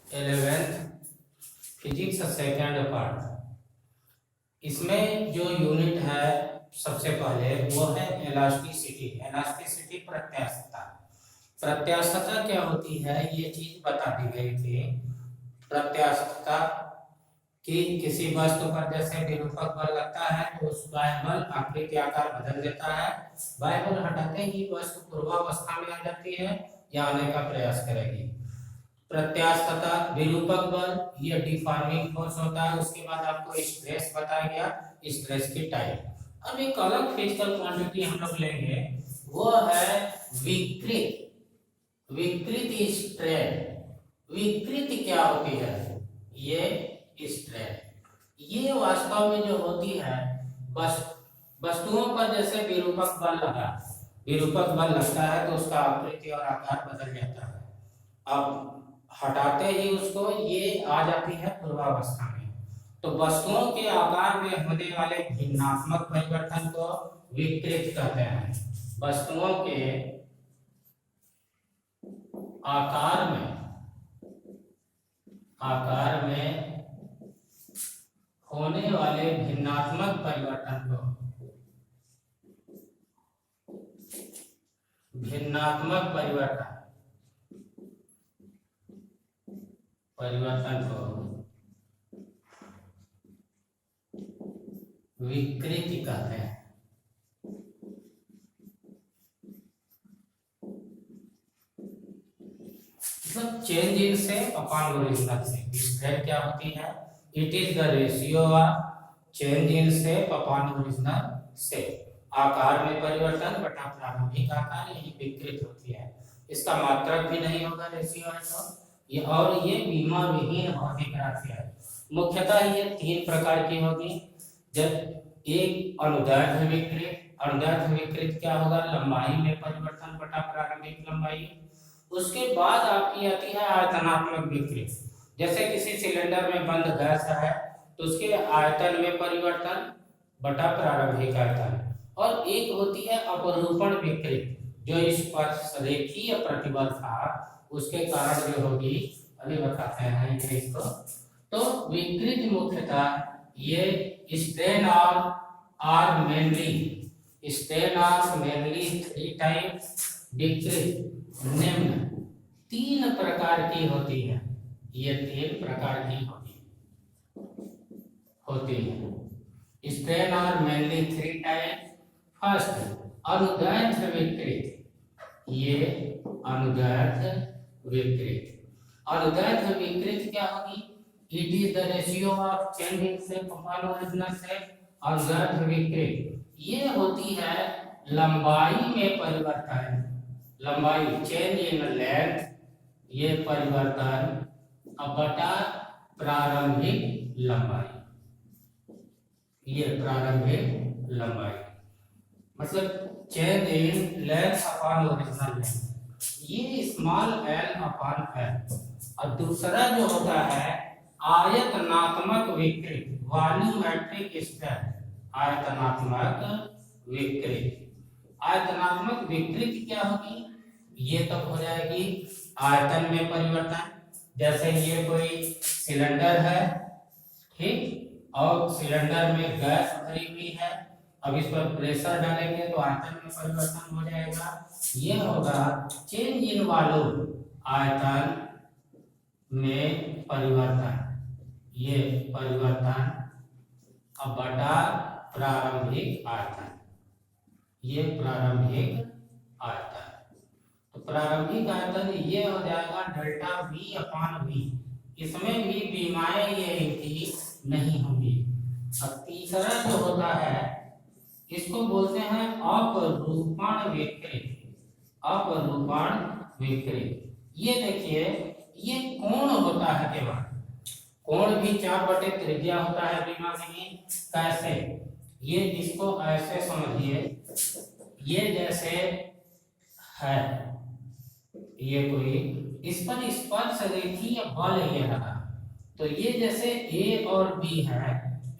11th physics second part. इसमें जो unit है सबसे पहले वो है इलास्टिसिटी। इलास्टिसिटी प्रत्यास्थता। प्रत्यास्थता क्या होती है ये चीज बता दी गई थी। प्रत्यास्थता कि किसी वस्तु पर जैसे विरूपक बल लगता है तो उस बल आकृति आकार बदल देता है। बल हटाते ही वस्तु पूर्वावस्था में आ जाती है या आने का प्रयास करेगी। प्रत्यास्थता विरूपक बल ये डिफॉर्मिंग फोर्स होता है। उसके बाद आपको स्ट्रेस बताया गया, स्ट्रेस की टाइप। अब एक अलग फिजिकल क्वांटिटी हम लोग लेंगे, वो है विकृत। विकृत स्ट्रेन। विकृत क्या होती है? ये स्ट्रेन। ये वास्तव में जो होती है वस्तुओं पर जैसे विरूपक बल लगा, विरूपक बल लगता है तो उसका आकृति और आकार बदल जाता है। अब हटाते ही उसको ये आ जाती है पूर्वावस्था में। तो वस्तुओं के आकार में होने वाले भिन्नात्मक परिवर्तन को विकृत कहते हैं। वस्तुओं के आकार में होने वाले भिन्नात्मक परिवर्तन को विकृति कहते हैं। मतलब चेंज इन से अपॉन ओरिजिनल से। स्ट्रेन क्या होती है? It is the ratio of change इन से अपॉन ओरिजिनल से। आकार में परिवर्तन बटा प्रारंभिक आकार, यही विकृत होती है। इसका मात्रक भी नहीं होगा रेशियो है तो ये, और ये बीमा विहीन भौतिक राशि है। मुख्यतः ये तीन प्रकार की होगी। जब एक अनुदैर्ध्य विकृत। अनुदैर्ध्य विकृत क्या होगा? लंबाई में परिवर्तन बटा प्रारंभिक लंबाई। उसके बाद आपकी आती है आयतनात्मक विकृत। जैसे किसी सिलेंडर में बंद गैस है तो उसके आयतन में परिवर्तन बटा प्रारंभिक आयतन। और एक होती है अपरूपण विकृत, जो इस पर रेखीय प्रतिबल था उसके कारण जो होगी, अभी बताते हैं इसको। तो विकृत मुख्यतः ये strain are mainly three type. विकृत निम्न तीन प्रकार की होती है। ये तीन प्रकार की होती है। Strain are mainly three type. First अनुदैर्ध्य विकृत। ये अनुदैर्ध्य विकृत। अनुदैर्ध्य विकृत क्या होगी? It is the ratio of change in shape upon original shape. अनुदैर्ध्य विकृत ये होती है लंबाई में परिवर्तन। लंबाई चेंज इन लेंथ, ये परिवर्तन अब बटा प्रारंभिक लंबाई। ये प्रारंभिक लंबाई मतलब change in length upon original length, ये स्मॉल एल अपॉन एल। और दूसरा जो होता है आयतनात्मक विकृत, वॉल्यूमेट्रिक स्ट्रेन। आयतनात्मक विकृत। आयतनात्मक विकृत क्या होगी? ये तब हो जाएगी आयतन में परिवर्तन। जैसे ये कोई सिलेंडर है, ठीक, और सिलेंडर में गैस भरी हुई है। अब इस पर प्रेशर डालेंगे तो आयतन में परिवर्तन हो जाएगा। ये होगा चेंज इन वॉल्यूम, आयतन में परिवर्तन। ये परिवर्तन अब बटा प्रारंभिक आयतन। ये प्रारंभिक आयतन। तो प्रारंभिक आयतन ये हो जाएगा डेल्टा वी अपॉन वी। इसमें भी बीमाएं ये इनकी नहीं होंगी। अब तीसरा जो होता है इसको बोलते हैं अपरूपण विकृत। अपरूपण विकृत ये देखिए, ये कोण होता है केवल। कोण भी 4 बटे त्रिज्या होता है बीमा विहीन। कैसे? ये इसको ऐसे समझिए, ये जैसे है, ये कोई इस पर स्पर्श रेखीय बल ये लगा, तो ये जैसे ए और बी है,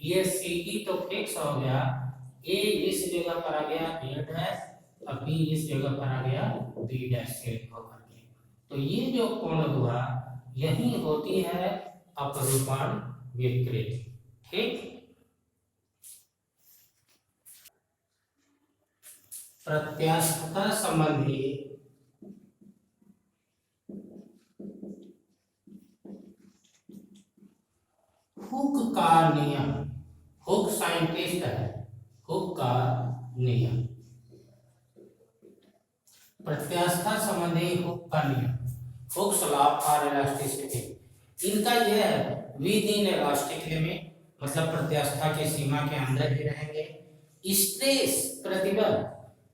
ये सी डी तो फिक्स हो गया। ए इस जगह पर आ गया ए डैश, और बी इस जगह पर आ गया बी डैश से होकर के। तो ये जो कोण हुआ यही होती है अपरूपण विकृति। ठीक, प्रत्यास्थता संबंधी हुक का नियम, हुक साइंटिस्ट है, हुक का नियम, प्रत्यास्थता संबंधी हुक का नियम, हुक्स लॉ फॉर इलास्टिसिटी। इनका यह है विद इन इलास्टिक लिमिट, मतलब प्रत्यास्थता की सीमा के अंदर ही रहेंगे। स्ट्रेस प्रतिबल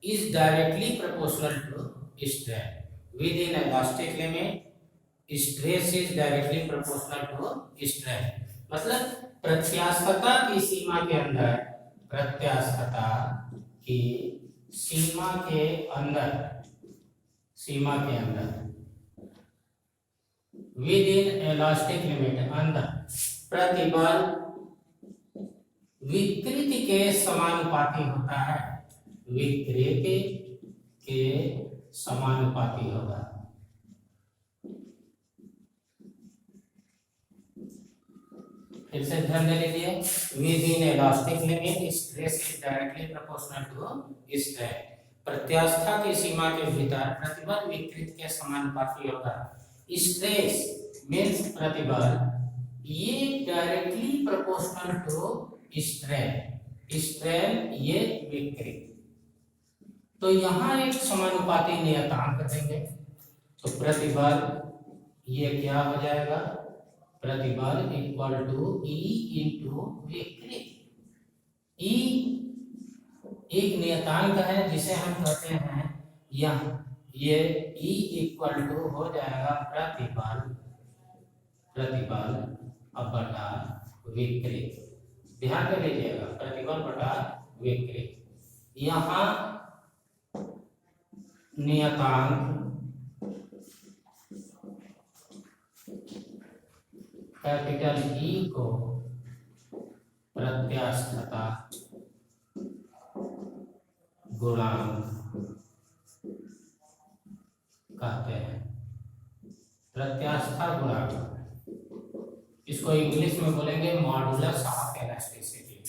is directly proportional to strain. Within elastic limit stress is directly proportional to strain, मतलब प्रत्यास्थता की सीमा के अंदर, प्रत्यास्थता की सीमा के अंदर, सीमा के अंदर विद इन इलास्टिक लिमिट, अंदर प्रतिबल विकृति के समानुपाती होता है, विकृति के समानुपाती होगा। फिर से ध्यान दे लीजिए, within elastic limit stress is directly proportional to strain, प्रत्यास्थता की सीमा के भीतर प्रतिबल विकृति के समानुपाती होगा। स्ट्रेस मीन्स प्रतिबल, ये directly proportional to strain, strain ये विकृति। तो यहाँ एक समानुपाती नियतांक देंगे, तो प्रतिबल ये क्या हो जाएगा, प्रतिबल इक्वल टू ई इंटू विकृति। ई एक नियतांक है जिसे हम कहते हैं यहाँ, ये ई इक्वल टू हो जाएगा प्रतिबल, प्रतिबल अब बटा विकृति। ध्यान में लीजिएगा, प्रतिबल बटा विकृति। यहाँ नियतांक कैपिटल ई को प्रत्यास्थता गुणांक कहते हैं, प्रत्यास्थता गुणांक। इसको इंग्लिश में बोलेंगे मॉडुलस ऑफ इलास्टिसिटी।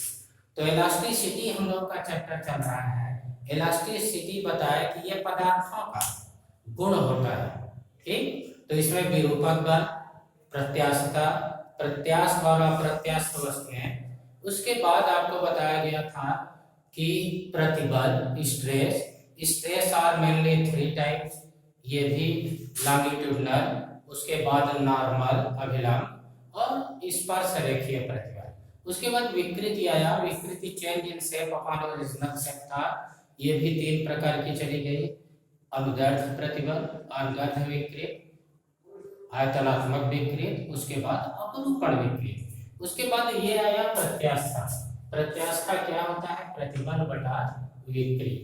तो इलास्टिसिटी हम लोग का चैप्टर चल रहा है, इलास्टिसिटी बताए कि ये पदार्थों का गुण होता है। ठीक, तो इसमें विरूपक बल, प्रत्यास्थता, प्रत्यास्थ और अप्रत्यास्थ वस्तुएं, उसके बाद आपको बताया गया था कि प्रतिबल, stress, stress are mainly 3 types, ये भी लॉन्गिट्यूडनल, उसके बाद नॉर्मल अभिलंब और स्पर्श रेखीय प्रतिबल। उसके बाद विकृति आया, विकृति change in shape upon original shape था, ये भी 3 प्रकार की चली गई, अनुदैर्ध्य प्रतिबल, अनुदैर्ध्य विकृति, आयतनात्मक विकृति, उसके बाद अपरूपण विकृति। उसके बाद ये आया प्रत्यास्थता। प्रत्यास्थता क्या होता है, प्रतिबल बटा विकृति,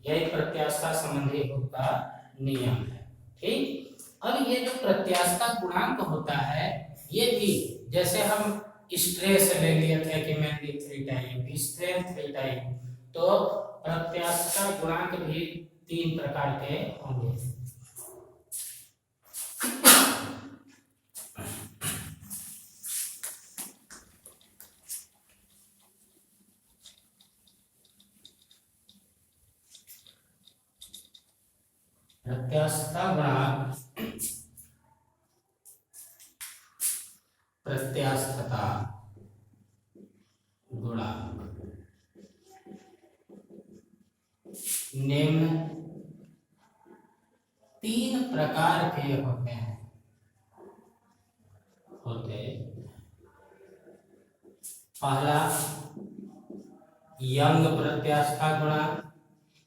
यही प्रत्यास्थता संबंधी हुक का नियम है। ठीक, अब ये जो प्रत्यास्थता गुणांक होता है, ये भी जैसे हम स्ट्रेस ले लिए थे कि मेनली 3 टाइप, स्ट्रेन 3 टाइप, तो प्रत्यास्थता गुणांक भी 3 प्रकार के होंगे। प्रत्यास्थता गुणांक, प्रत्यास्थता गुणांक निम्न 3 प्रकार के होते हैं, पहला यंग प्रत्यास्थता गुणांक,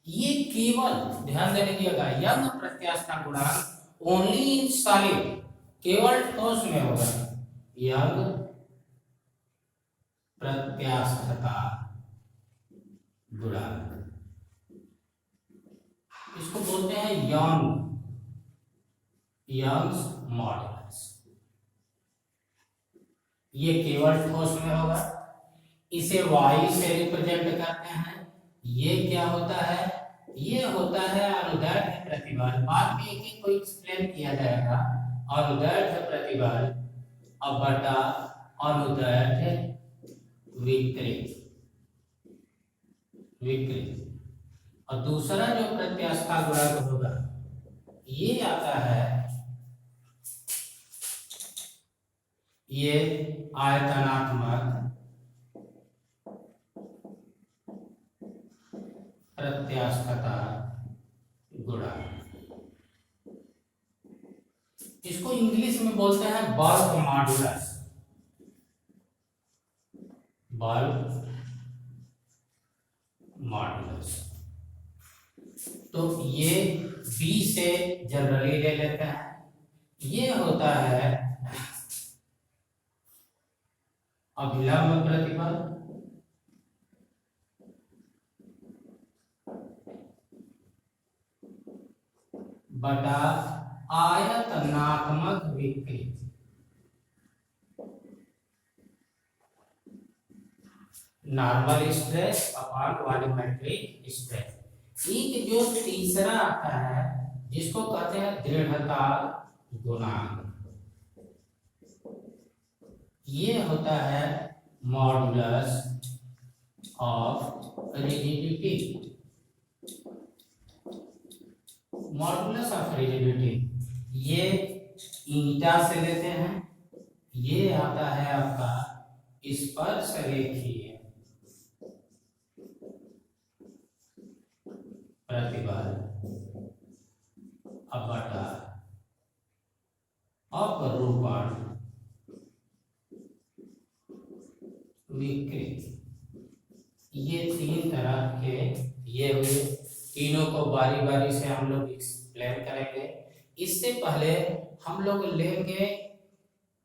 ये केवल ध्यान दे लीजिएगा, यंग प्रत्यास्थता गुणांक ओनली इन सॉलिड, केवल ठोस में होगा, यंग प्रत्यास्थता गुणांक, इसको बोलते हैं यंग्स मॉडुलस, ये केवल ठोस में होगा, इसे वाई से रिप्रेजेंट करते हैं। ये क्या होता है, ये होता है अनुदैर्ध्य प्रतिबल। बाद में एक को एक्सप्लेन किया जाएगा अनुदैर्ध्य प्रतिबल अब बटा अनुदैर्ध्य विकृत और दूसरा जो प्रत्यास्था गुणांक होगा ये आता है, ये आयतनात्मक प्रत्यास्थता गुणांक। इसको इंग्लिश में बोलते हैं बल्क मॉडुलस। बल्क मॉडुलस तो ये बी से जनरली ले लेते हैं। ये होता है अभिलंब प्रतिबल बटा आयतनात्मक विकृत। Normal stress upon volumetric stress. एक जो तीसरा आता है जिसको कहते हैं दृढ़ता गुणांक, ये होता है modulus of rigidity. Modulus of rigidity ये ईटा से लेते हैं। ये आता है आपका स्पर्श रेखीय प्रतिबल बटा अपरूपण विकृत। ये तीन तरह के ये हुए, तीनों को बारी बारी से हम लोग एक्सप्लेन करेंगे। इससे पहले हम लोग लेंगे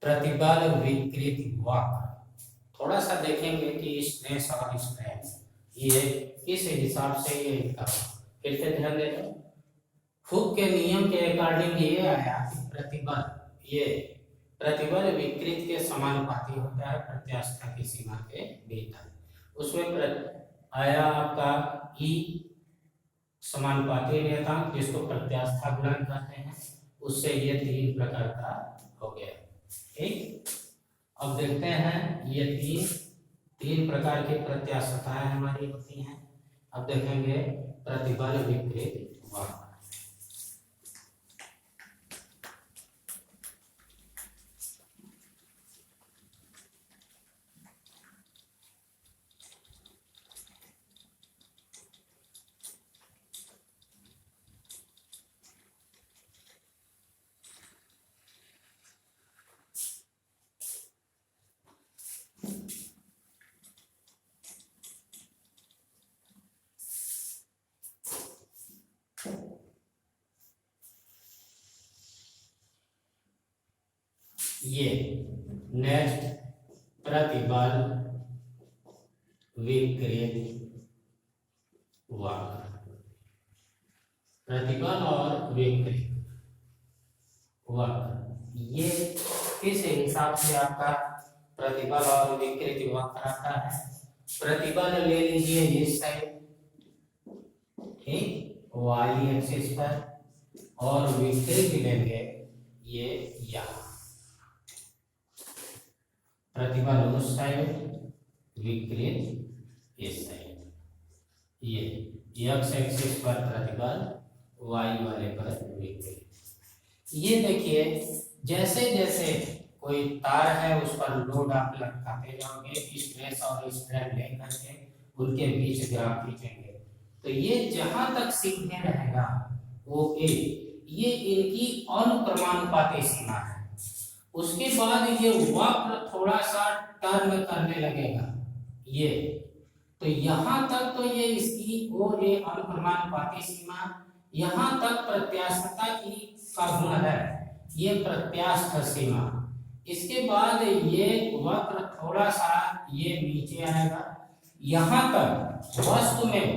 प्रतिबल विकृत वक्र। थोड़ा सा देखेंगे कि स्ट्रेस और स्ट्रेन ये किस हिसाब से ये इनका, फिर से ध्यान देना। हुक के नियम के अकॉर्डिंग ये आया कि प्रतिबल विकृत के समानुपाती होता है प्रत्यास्था की सीमा के भीतर। उसमें आया आपका ई समानुपाती नियतांक जिसको प्रत्यास्था गुणांक कहते हैं, उससे ये तीन प्रकार का हो गया। ठीक, अब देखते हैं ये तीन प्रकार की प्रत्यास्थताएं हमारी होती हैं। अब देखेंगे प्रतिबल विकृत वक्र। ये नेक्स्ट प्रतिबल विकृत वक्र। प्रतिबल और विकृत वक्र ये किस हिसाब से आपका प्रतिबल और विकृत वक्र आता है। प्रतिबल ले लीजिए इस साइड, ठीक, वाई एक्सिस पर, और विकृत लेंगे ये यहाँ। प्रतिबल उस साइड, विकृत इस साइड। ये एक्स एक्सिस पर प्रतिबल, वाई वाले पर विकृत। ये देखिए जैसे जैसे कोई तार है उस पर लोड आप लगाते जाओगे, स्ट्रेस और स्ट्रेन लेकर के उनके बीच ग्राफ खींचेंगे, तो ये जहां तक सीधे रहेगा वो ए, ये इनकी अनुक्रमानुपाती सीमा है। उसके बाद ये वक्र थोड़ा सा टर्न करने लगेगा ये, तो यहाँ तक तो ये इसकी ओ ए अनुक्रमानुपाती सीमा, यहाँ तक प्रत्यास्थता की का गुण है, ये प्रत्यास्थ सीमा। इसके बाद ये वक्र थोड़ा सा ये नीचे आएगा, यहाँ तक वस्तु में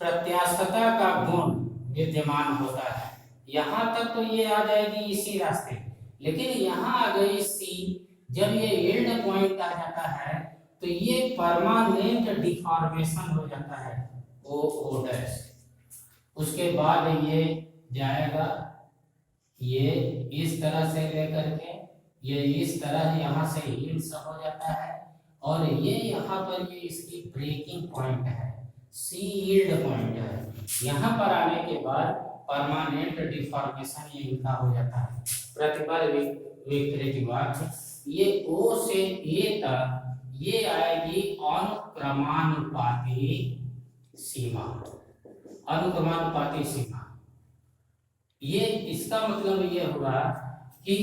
प्रत्यास्थता का गुण विद्यमान होता है। यहाँ तक तो ये आ जाएगी इसी रास्ते, लेकिन यहाँ आ गई सी, जब ये एंड पॉइंट आ जाता है तो ये परमानेंट डिफॉर्मेशन हो जाता है ओ डैश। उसके बाद ये जाएगा ये इस तरह से लेकर के ये इस तरह यहाँ से यील्ड हो जाता है, और ये यहाँ पर ये इसकी ब्रेकिंग पॉइंट है, सी यील्ड पॉइंट है। यहाँ पर आने के बाद परमानेंट डिफॉर्मेशन ये इनका हो जाता है, प्रतिबल विकृति वक्र। ये ओ से ए तक ये आएगी अनुक्रमानुपाती सीमा, अनुक्रमानुपाती सीमा। ये इसका मतलब ये हुआ कि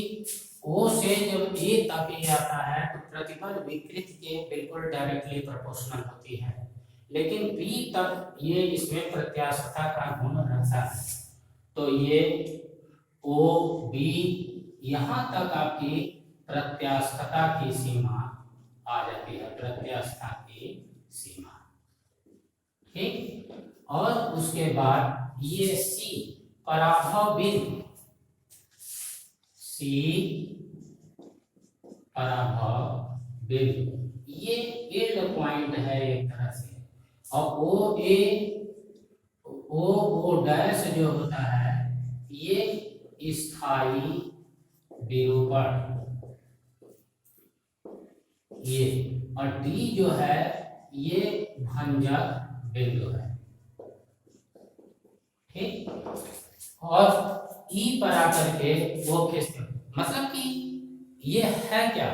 ओ से जब ए तक ये आता है तो प्रतिबल विकृति के बिल्कुल डायरेक्टली प्रोपोर्शनल होती है, लेकिन बी तक ये इसमें प्रत्यास्थता का गुण रखता है। तो ये ओ बी यहाँ तक आपकी प्रत्यास्थता की सीमा आ जाती है, प्रत्यास्थता की सीमा, ठीक। और उसके बाद ये सी पराभव बिंदु, सी पराभव बिंदु ये एंड पॉइंट है एक तरह से, और ओ ए ओ डैश जो होता है ये स्थायी विरूपण, ये, और डी जो है ये भंजक बिंदु है, ठीक। और ई पर आकर के वो खींचते, मतलब कि ये है क्या,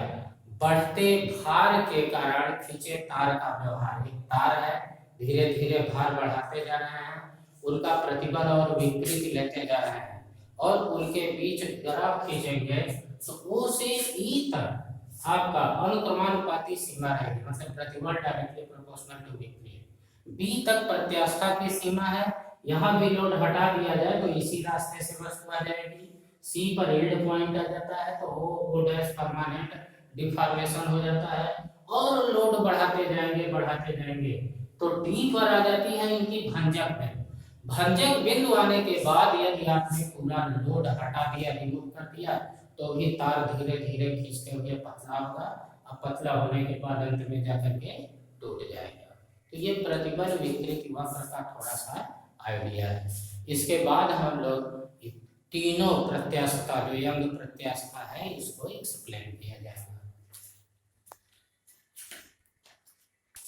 बढ़ते भार के कारण खींचे तार का व्यवहार। एक तार है, धीरे धीरे भार बढ़ाते जा रहे हैं, उनका प्रतिबल और विकृति लेते जा रहे हैं, और उनके बीच ग्राफ खींचेंगे तो ओ से ई तक आपका अनुक्रमानुपाती सीमा रहेगी, मतलब प्रतिबल डायरेक्टली प्रोपोर्शनल टू विकृति। बी तक प्रत्यास्थता की सीमा है, यहाँ भी लोड हटा दिया जाए तो इसी रास्ते से वस्तु आ जाएगी। सी पर यील्ड पॉइंट आ जाता है तो ओ डैश परमानेंट डिफॉर्मेशन हो जाता है, और लोड बढ़ाते जाएंगे तो डी पर आ जाती है इनकी भंजक बिंदु। भंजक बिंदु आने के बाद यदि आपने पूरा लोड हटा दिया, रिमूव कर दिया, तो भी तार धीरे धीरे खींचते हुए पतला होगा, अब पतला होने के बाद अंत में जाकर के टूट जाएगा। तो ये प्रतिबल विकृति वक्र का थोड़ा सा आइडिया है। इसके बाद हम लोग तीनों प्रत्यास्थता जो यंग प्रत्यास्थता है इसको एक्सप्लेन किया जाएगा।